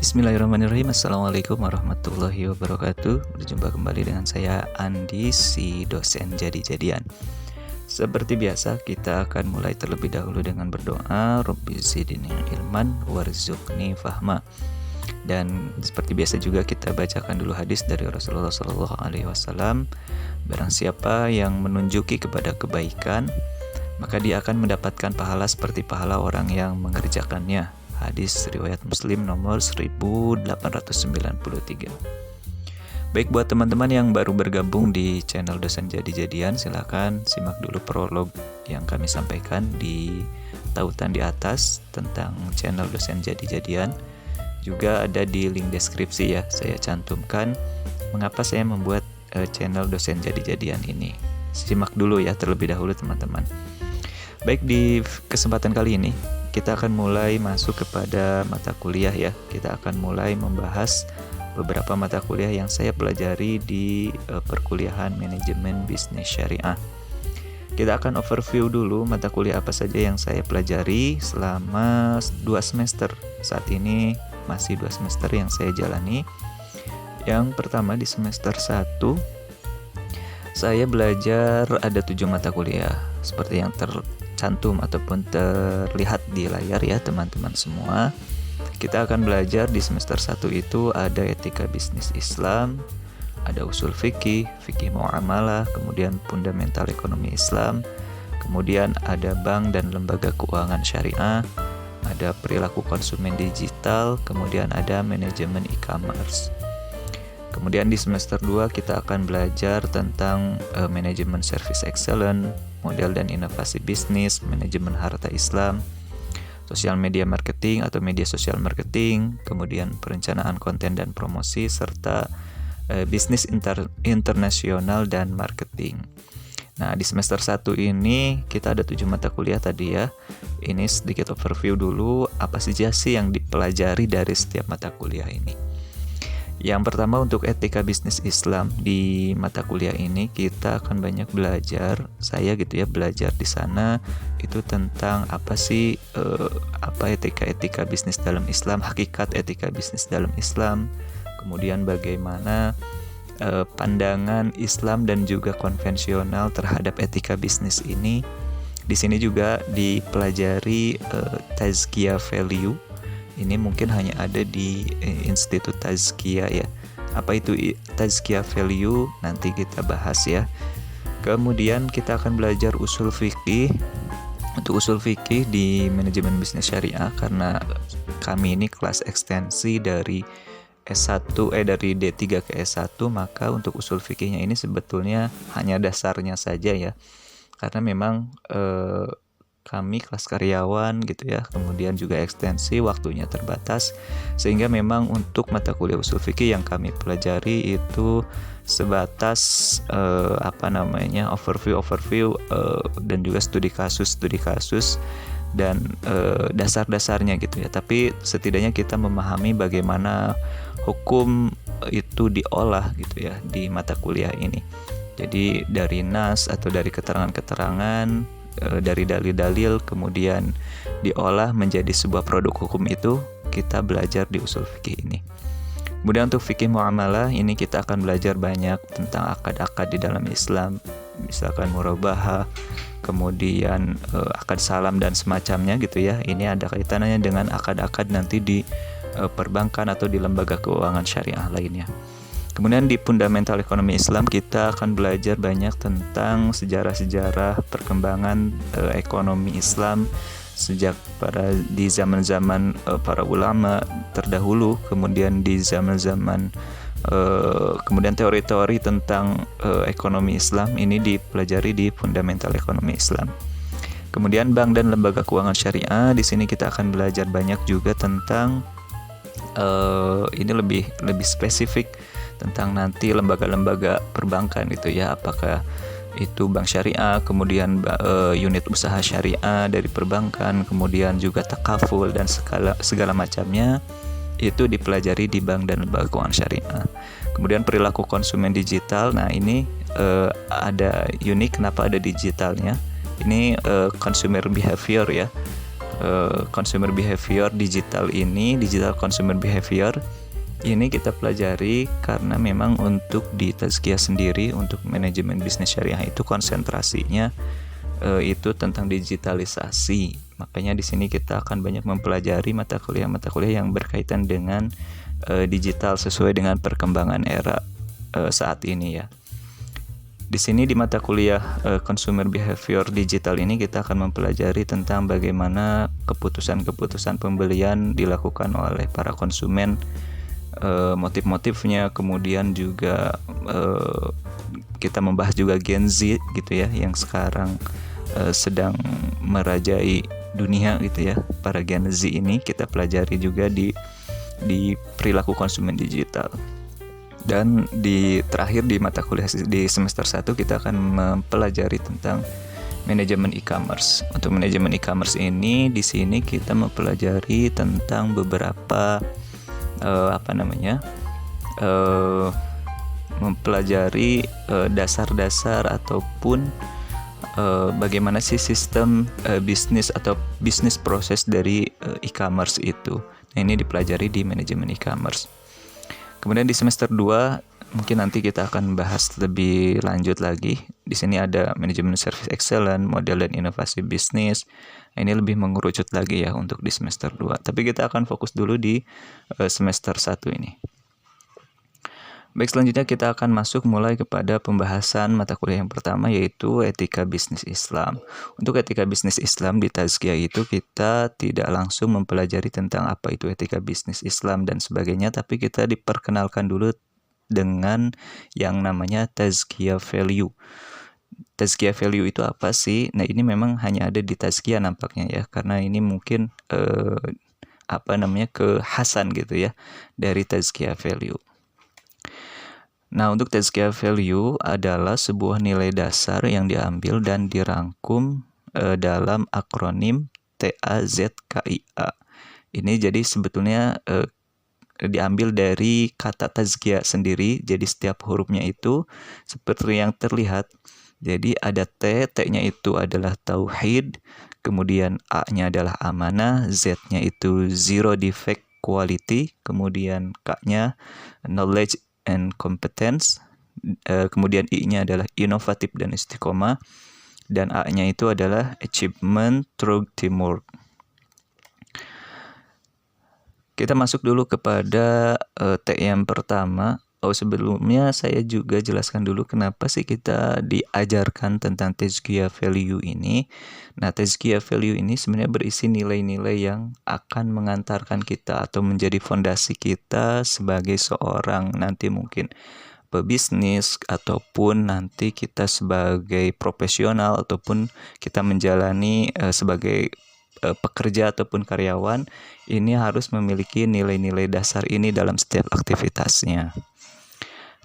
Bismillahirrahmanirrahim. Assalamualaikum warahmatullahi wabarakatuh. Berjumpa kembali dengan saya Andi, si dosen jadi-jadian. Seperti biasa, kita akan mulai terlebih dahulu dengan berdoa, Rabbi zidni ilman warzuqni fahma. Dan seperti biasa juga kita bacakan dulu hadis dari Rasulullah SAW. Barang siapa yang menunjuki kepada kebaikan, maka dia akan mendapatkan pahala seperti pahala orang yang mengerjakannya. Hadis riwayat Muslim nomor 1893. Baik, buat teman-teman yang baru bergabung di channel Dosen Jadi-Jadian, silakan simak dulu prolog yang kami sampaikan di tautan di atas tentang channel Dosen Jadi-Jadian. Juga ada di link deskripsi ya, saya cantumkan mengapa saya membuat channel Dosen Jadi-Jadian ini. Simak dulu ya terlebih dahulu teman-teman. Baik, di kesempatan kali ini kita akan mulai masuk kepada mata kuliah ya. Kita akan mulai membahas beberapa mata kuliah yang saya pelajari di perkuliahan manajemen bisnis syariah. Kita akan overview dulu mata kuliah apa saja yang saya pelajari selama 2 semester. Saat ini masih 2 semester yang saya jalani. Yang pertama di semester 1 saya belajar ada 7 mata kuliah seperti yang tercantum ataupun terlihat di layar ya teman-teman semua. Kita akan belajar di semester 1 itu ada etika bisnis Islam, ada usul fikih, fikih muamalah, kemudian fundamental ekonomi Islam, kemudian ada bank dan lembaga keuangan syariah, ada perilaku konsumen digital, kemudian ada manajemen e-commerce. Kemudian di semester 2 kita akan belajar tentang manajemen service excellent, model dan inovasi bisnis, manajemen harta Islam, sosial media marketing atau media sosial marketing, kemudian perencanaan konten dan promosi, serta bisnis internasional dan marketing. Nah, di semester 1 ini kita ada 7 mata kuliah tadi ya. Ini sedikit overview dulu apa saja sih yang dipelajari dari setiap mata kuliah ini. Yang pertama untuk etika bisnis Islam, di mata kuliah ini kita akan banyak belajar, saya gitu ya, belajar di sana itu tentang apa sih apa etika bisnis dalam Islam, hakikat etika bisnis dalam Islam, kemudian bagaimana pandangan Islam dan juga konvensional terhadap etika bisnis ini. Di sini juga dipelajari tazkiyah value. Ini mungkin hanya ada di Institut Tazkiyah ya. Apa itu Tazkiyah Value? Nanti kita bahas ya. Kemudian kita akan belajar usul fikih. Untuk usul fikih di manajemen bisnis syariah, karena kami ini kelas ekstensi dari S1 dari D3 ke S1, maka untuk usul fikihnya ini sebetulnya hanya dasarnya saja ya. Karena memang kami kelas karyawan gitu ya, kemudian juga ekstensi, waktunya terbatas, sehingga memang untuk mata kuliah usul fikih yang kami pelajari itu sebatas overview dan juga studi kasus dan dasar-dasarnya gitu ya. Tapi setidaknya kita memahami bagaimana hukum itu diolah gitu ya di mata kuliah ini. Jadi dari nas atau dari keterangan-keterangan, dari dalil-dalil kemudian diolah menjadi sebuah produk hukum, itu kita belajar di usul fikih ini. Kemudian untuk fikih muamalah ini kita akan belajar banyak tentang akad-akad di dalam Islam, misalkan murabahah, kemudian akad salam dan semacamnya gitu ya. Ini ada kaitannya dengan akad-akad nanti di perbankan atau di lembaga keuangan syariah lainnya. Kemudian di fundamental ekonomi Islam kita akan belajar banyak tentang sejarah-sejarah perkembangan ekonomi Islam sejak di zaman-zaman para ulama terdahulu, kemudian di zaman-zaman kemudian teori-teori tentang ekonomi Islam ini dipelajari di fundamental ekonomi Islam. Kemudian bank dan lembaga keuangan syariah, di sini kita akan belajar banyak juga tentang ini lebih spesifik tentang nanti lembaga-lembaga perbankan gitu ya, apakah itu bank syariah, kemudian unit usaha syariah dari perbankan, kemudian juga takaful dan segala macamnya itu dipelajari di bank dan lembaga keuangan syariah. Kemudian perilaku konsumen digital, nah ini ada unik kenapa ada digitalnya. Ini consumer behavior ya. consumer behavior digital ini, digital consumer behavior ini kita pelajari karena memang untuk di Tazkiyah sendiri untuk manajemen bisnis syariah itu konsentrasinya itu tentang digitalisasi. Makanya di sini kita akan banyak mempelajari mata kuliah yang berkaitan dengan digital sesuai dengan perkembangan era saat ini ya. Di sini di mata kuliah Consumer Behavior Digital ini kita akan mempelajari tentang bagaimana keputusan-keputusan pembelian dilakukan oleh para konsumen, motif-motifnya, kemudian juga kita membahas juga Gen Z gitu ya, yang sekarang sedang merajai dunia gitu ya. Para Gen Z ini kita pelajari juga di perilaku konsumen digital. Dan di terakhir di mata kuliah di semester 1 kita akan mempelajari tentang manajemen e-commerce. Untuk manajemen e-commerce ini di sini kita mempelajari tentang beberapa mempelajari dasar-dasar ataupun bagaimana sih sistem bisnis atau bisnis proses dari e-commerce itu. Nah, ini dipelajari di manajemen e-commerce. Kemudian di semester 2 mungkin nanti kita akan bahas lebih lanjut lagi. Di sini ada manajemen service excellence, model dan inovasi bisnis. Ini lebih mengerucut lagi ya untuk di semester 2. Tapi kita akan fokus dulu di semester 1 ini. Baik, selanjutnya kita akan masuk mulai kepada pembahasan mata kuliah yang pertama, yaitu etika bisnis Islam. Untuk etika bisnis Islam di Tazkiyah itu kita tidak langsung mempelajari tentang apa itu etika bisnis Islam dan sebagainya, tapi kita diperkenalkan dulu dengan yang namanya Tazkiyah value. Tazkiyah value itu apa sih? Nah, ini memang hanya ada di Tazkiyah nampaknya ya, karena ini mungkin kekhasan gitu ya dari Tazkiyah value. Nah, untuk Tazkiyah value adalah sebuah nilai dasar yang diambil dan dirangkum dalam akronim TAZKIA. Ini jadi sebetulnya diambil dari kata tazkiyah sendiri. Jadi setiap hurufnya itu seperti yang terlihat. Jadi ada T-nya itu adalah tauhid, kemudian A-nya adalah amanah, Z-nya itu zero defect quality, kemudian K-nya knowledge and competence, kemudian I-nya adalah inovatif dan istiqomah, dan A-nya itu adalah achievement through teamwork. Kita masuk dulu kepada T yang pertama. Sebelumnya saya juga jelaskan dulu kenapa sih kita diajarkan tentang Tazkiyah value ini. Nah, Tazkiyah value ini sebenarnya berisi nilai-nilai yang akan mengantarkan kita atau menjadi fondasi kita sebagai seorang nanti mungkin pebisnis ataupun nanti kita sebagai profesional ataupun kita menjalani sebagai pekerja ataupun karyawan. Ini harus memiliki nilai-nilai dasar ini dalam setiap aktivitasnya.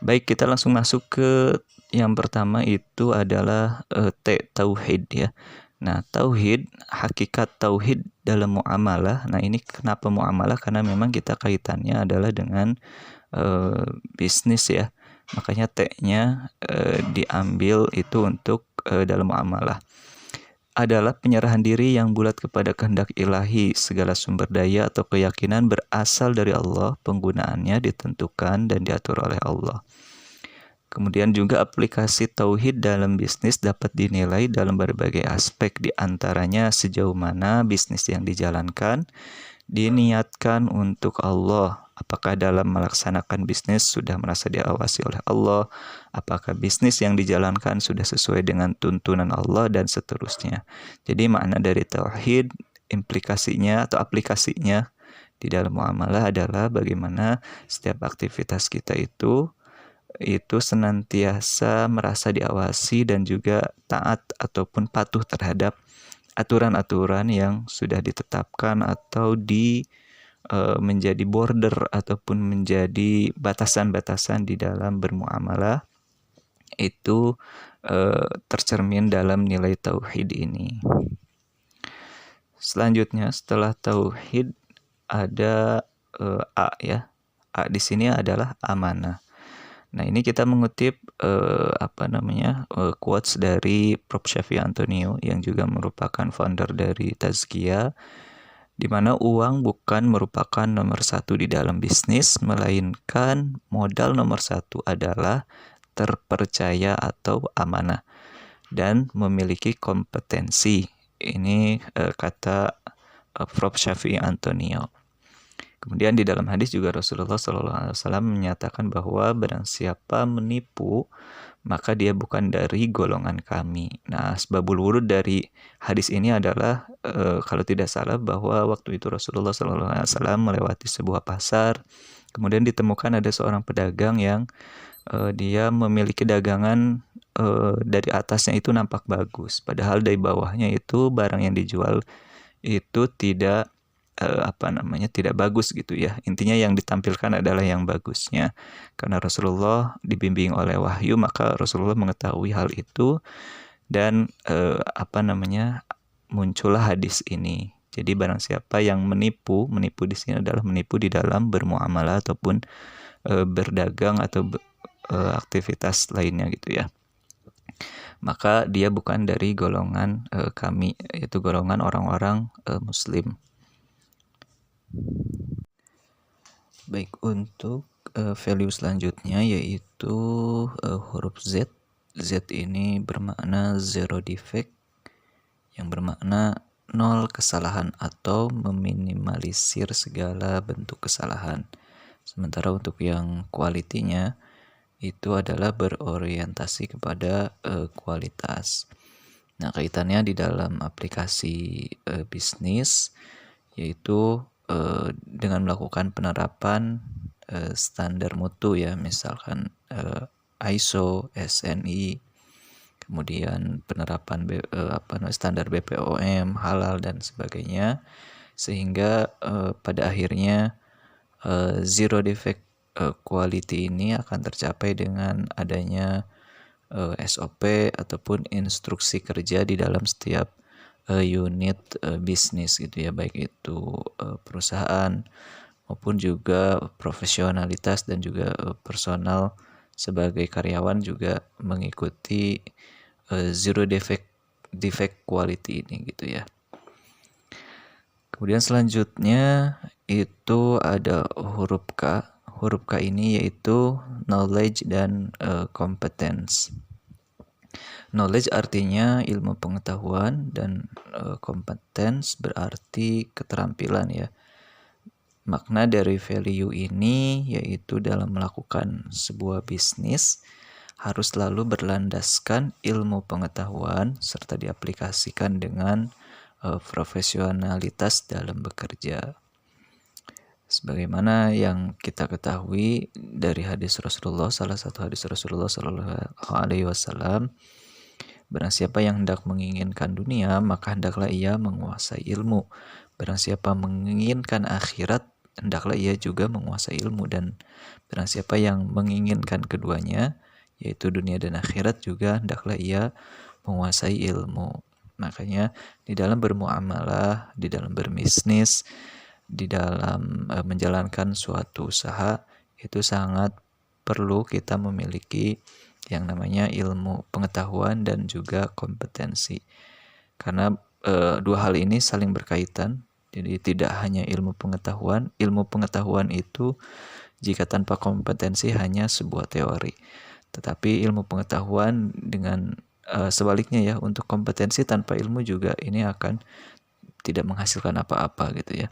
Baik, kita langsung masuk ke yang pertama, itu adalah T, tauhid ya. Nah, tauhid, hakikat tauhid dalam muamalah. Nah, ini kenapa muamalah? Karena memang kita kaitannya adalah dengan bisnis ya. Makanya T-nya diambil itu untuk dalam muamalah. Adalah penyerahan diri yang bulat kepada kehendak ilahi. Segala sumber daya atau keyakinan berasal dari Allah, penggunaannya ditentukan dan diatur oleh Allah. Kemudian juga aplikasi tauhid dalam bisnis dapat dinilai dalam berbagai aspek, di antaranya sejauh mana bisnis yang dijalankan diniatkan untuk Allah. Apakah dalam melaksanakan bisnis sudah merasa diawasi oleh Allah? Apakah bisnis yang dijalankan sudah sesuai dengan tuntunan Allah dan seterusnya. Jadi makna dari tauhid, implikasinya atau aplikasinya di dalam muamalah adalah bagaimana setiap aktivitas kita itu senantiasa merasa diawasi dan juga taat ataupun patuh terhadap aturan-aturan yang sudah ditetapkan atau menjadi border ataupun menjadi batasan-batasan di dalam bermuamalah, itu tercermin dalam nilai tauhid ini. Selanjutnya setelah tauhid ada A ya. A di sini adalah amanah. Nah, ini kita mengutip quotes dari Prof. Shafii Antonio yang juga merupakan founder dari Tazkiyah. di mana uang bukan merupakan nomor satu di dalam bisnis, melainkan modal nomor satu adalah terpercaya atau amanah dan memiliki kompetensi. Ini kata Prof. Syafi'i Antonio. Kemudian di dalam hadis juga Rasulullah SAW menyatakan bahwa barang siapa menipu, maka dia bukan dari golongan kami. Nah, asbabul wurud dari hadis ini adalah kalau tidak salah bahwa waktu itu Rasulullah SAW melewati sebuah pasar, kemudian ditemukan ada seorang pedagang yang dia memiliki dagangan dari atasnya itu nampak bagus, padahal dari bawahnya itu barang yang dijual itu tidak tidak bagus gitu ya. Intinya yang ditampilkan adalah yang bagusnya. Karena Rasulullah dibimbing oleh wahyu, maka Rasulullah mengetahui hal itu dan muncullah hadis ini. Jadi barang siapa yang menipu di sini adalah menipu di dalam bermuamalah ataupun berdagang atau aktivitas lainnya gitu ya. Maka dia bukan dari golongan kami, yaitu golongan orang-orang muslim. Baik, untuk value selanjutnya yaitu huruf Z. Z ini bermakna zero defect, yang bermakna nol kesalahan atau meminimalisir segala bentuk kesalahan. Sementara untuk yang quality-nya itu adalah berorientasi kepada kualitas. Nah, kaitannya di dalam aplikasi bisnis yaitu dengan melakukan penerapan standar mutu ya, misalkan ISO, SNI, kemudian penerapan standar BPOM, halal dan sebagainya, sehingga pada akhirnya zero defect quality ini akan tercapai dengan adanya SOP ataupun instruksi kerja di dalam setiap unit bisnis gitu ya, baik itu perusahaan maupun juga profesionalitas dan juga personal sebagai karyawan juga mengikuti zero defect quality ini gitu ya. Kemudian selanjutnya itu ada huruf K. Huruf K ini yaitu knowledge dan competence. Knowledge artinya ilmu pengetahuan dan competence berarti keterampilan ya. Makna dari value ini yaitu dalam melakukan sebuah bisnis harus selalu berlandaskan ilmu pengetahuan serta diaplikasikan dengan profesionalitas dalam bekerja. Sebagaimana yang kita ketahui dari hadis Rasulullah, salah satu hadis Rasulullah SAW, barang siapa yang hendak menginginkan dunia, maka hendaklah ia menguasai ilmu. Barang siapa menginginkan akhirat, hendaklah ia juga menguasai ilmu. Dan barang siapa yang menginginkan keduanya, yaitu dunia dan akhirat, juga hendaklah ia menguasai ilmu. Makanya di dalam bermuamalah, di dalam berbisnis, di dalam menjalankan suatu usaha itu sangat perlu kita memiliki yang namanya ilmu pengetahuan dan juga kompetensi, karena dua hal ini saling berkaitan. Jadi tidak hanya ilmu pengetahuan itu jika tanpa kompetensi hanya sebuah teori, tetapi ilmu pengetahuan dengan sebaliknya ya, untuk kompetensi tanpa ilmu juga ini akan tidak menghasilkan apa-apa gitu ya.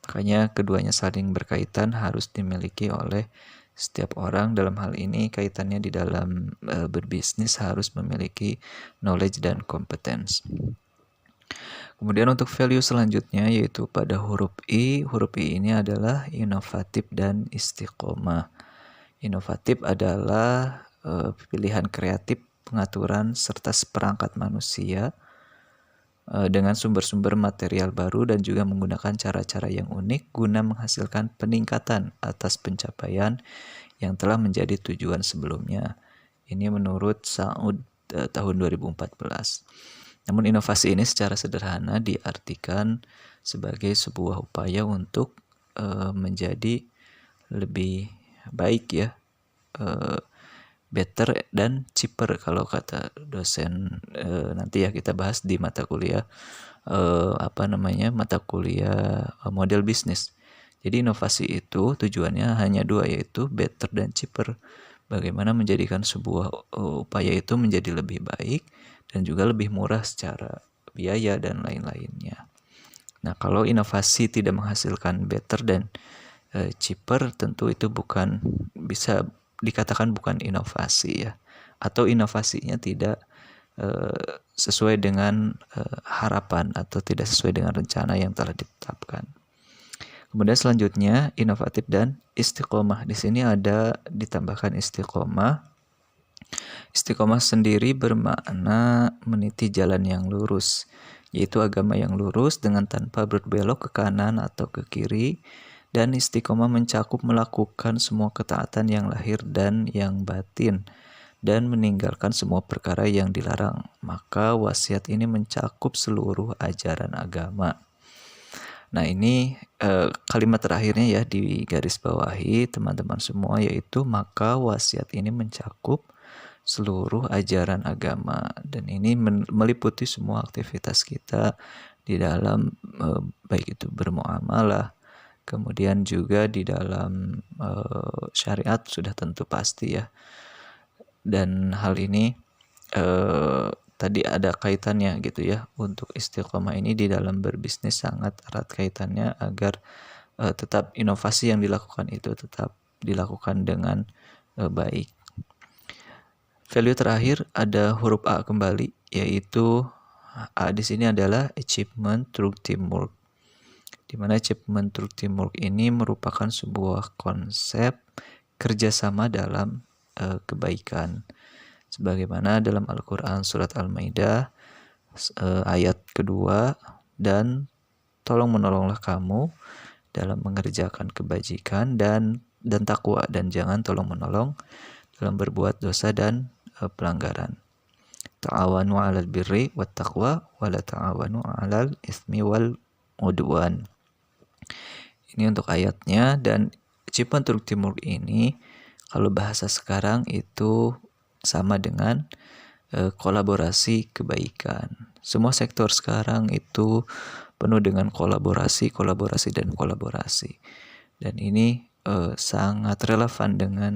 Makanya keduanya saling berkaitan, harus dimiliki oleh setiap orang. Dalam hal ini kaitannya di dalam berbisnis harus memiliki knowledge dan competence. Kemudian untuk value selanjutnya yaitu pada huruf I. Huruf I ini adalah inovatif dan istiqomah. Inovatif adalah pilihan kreatif, pengaturan serta seperangkat manusia dengan sumber-sumber material baru dan juga menggunakan cara-cara yang unik guna menghasilkan peningkatan atas pencapaian yang telah menjadi tujuan sebelumnya. Ini menurut Saud tahun 2014. Namun inovasi ini secara sederhana diartikan sebagai sebuah upaya untuk menjadi lebih baik ya, better dan cheaper kalau kata dosen. Nanti ya kita bahas di mata kuliah mata kuliah model bisnis. Jadi inovasi itu tujuannya hanya dua, yaitu better dan cheaper. Bagaimana menjadikan sebuah upaya itu menjadi lebih baik dan juga lebih murah secara biaya dan lain-lainnya. Nah, kalau inovasi tidak menghasilkan better dan cheaper, tentu itu bisa dikatakan bukan inovasi ya, atau inovasinya tidak sesuai dengan harapan atau tidak sesuai dengan rencana yang telah ditetapkan. Kemudian selanjutnya inovatif dan istiqomah. Di sini ada ditambahkan istiqomah. Istiqomah sendiri bermakna meniti jalan yang lurus, yaitu agama yang lurus dengan tanpa berbelok ke kanan atau ke kiri. Dan istiqomah mencakup melakukan semua ketaatan yang lahir dan yang batin, dan meninggalkan semua perkara yang dilarang. Maka wasiat ini mencakup seluruh ajaran agama. Nah, ini kalimat terakhirnya ya di garis bawahi teman-teman semua, yaitu maka wasiat ini mencakup seluruh ajaran agama, dan ini meliputi semua aktivitas kita di dalam baik itu bermuamalah, kemudian juga di dalam syariat sudah tentu pasti ya. Dan hal ini tadi ada kaitannya gitu ya. Untuk istiqomah ini di dalam berbisnis sangat erat kaitannya agar tetap inovasi yang dilakukan itu tetap dilakukan dengan baik. Value terakhir ada huruf A kembali, yaitu A di sini adalah achievement through teamwork. Di mana achievement through teamwork ini merupakan sebuah konsep kerjasama dalam kebaikan. Sebagaimana dalam Al-Quran surat Al-Maidah ayat kedua, dan tolong menolonglah kamu dalam mengerjakan kebajikan dan takwa, dan jangan tolong menolong dalam berbuat dosa dan pelanggaran. Ta'awanu 'alal birri wat taqwa wa la ta'awanu 'alal itsmi wal 'udwan. Ini untuk ayatnya. Dan achievement through teamwork ini kalau bahasa sekarang itu sama dengan kolaborasi kebaikan. Semua sektor sekarang itu penuh dengan kolaborasi dan kolaborasi. Dan ini sangat relevan dengan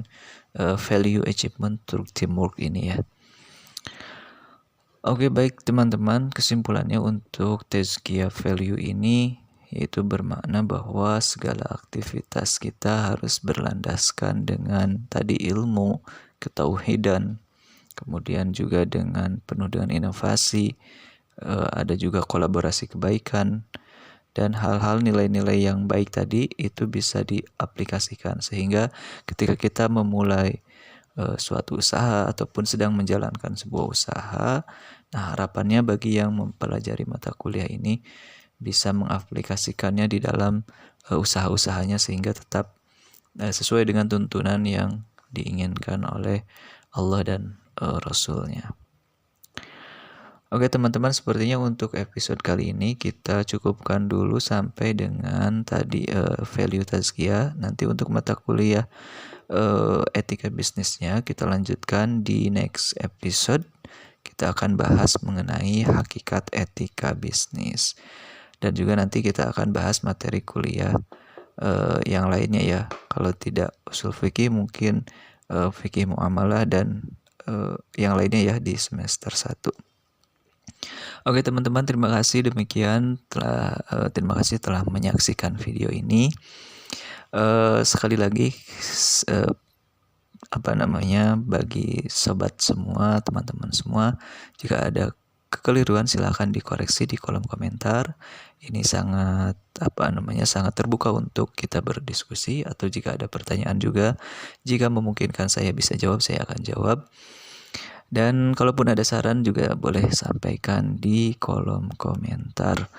value achievement through teamwork ini ya. Oke, baik teman-teman, kesimpulannya untuk tazkiyah value ini yaitu bermakna bahwa segala aktivitas kita harus berlandaskan dengan tadi ilmu, ketauhidan, kemudian juga dengan penuh dengan inovasi, ada juga kolaborasi kebaikan, dan hal-hal nilai-nilai yang baik tadi itu bisa diaplikasikan, sehingga ketika kita memulai suatu usaha ataupun sedang menjalankan sebuah usaha, nah harapannya bagi yang mempelajari mata kuliah ini bisa mengaplikasikannya di dalam usaha-usahanya sehingga tetap sesuai dengan tuntunan yang diinginkan oleh Allah dan Rasul-Nya. Oke teman-teman, sepertinya untuk episode kali ini kita cukupkan dulu sampai dengan tadi value tazkiyah. Nanti untuk mata kuliah etika bisnisnya kita lanjutkan di next episode. Kita akan bahas mengenai hakikat etika bisnis. Dan juga nanti kita akan bahas materi kuliah yang lainnya ya. Kalau tidak usul fikih, mungkin fikih muamalah dan yang lainnya ya di semester 1. Oke teman-teman, terima kasih telah menyaksikan video ini. Sekali lagi bagi sobat semua, teman-teman semua, jika ada kekeliruan silakan dikoreksi di kolom komentar. Ini sangat sangat terbuka untuk kita berdiskusi, atau jika ada pertanyaan juga, jika memungkinkan saya bisa jawab, saya akan jawab. Dan kalaupun ada saran juga boleh sampaikan di kolom komentar.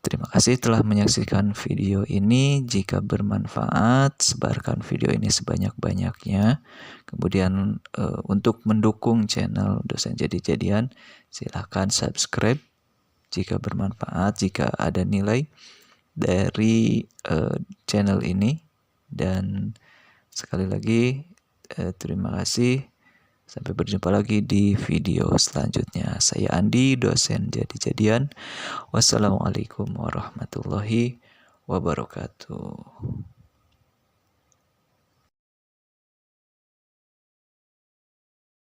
Terima kasih telah menyaksikan video ini. Jika bermanfaat, sebarkan video ini sebanyak-banyaknya. Kemudian untuk mendukung channel Dosen Jadi-Jadian, silakan subscribe jika bermanfaat, jika ada nilai dari channel ini. Dan sekali lagi Terima kasih. Sampai berjumpa lagi di video selanjutnya. Saya Andi, dosen jadi-jadian. Wassalamualaikum warahmatullahi wabarakatuh.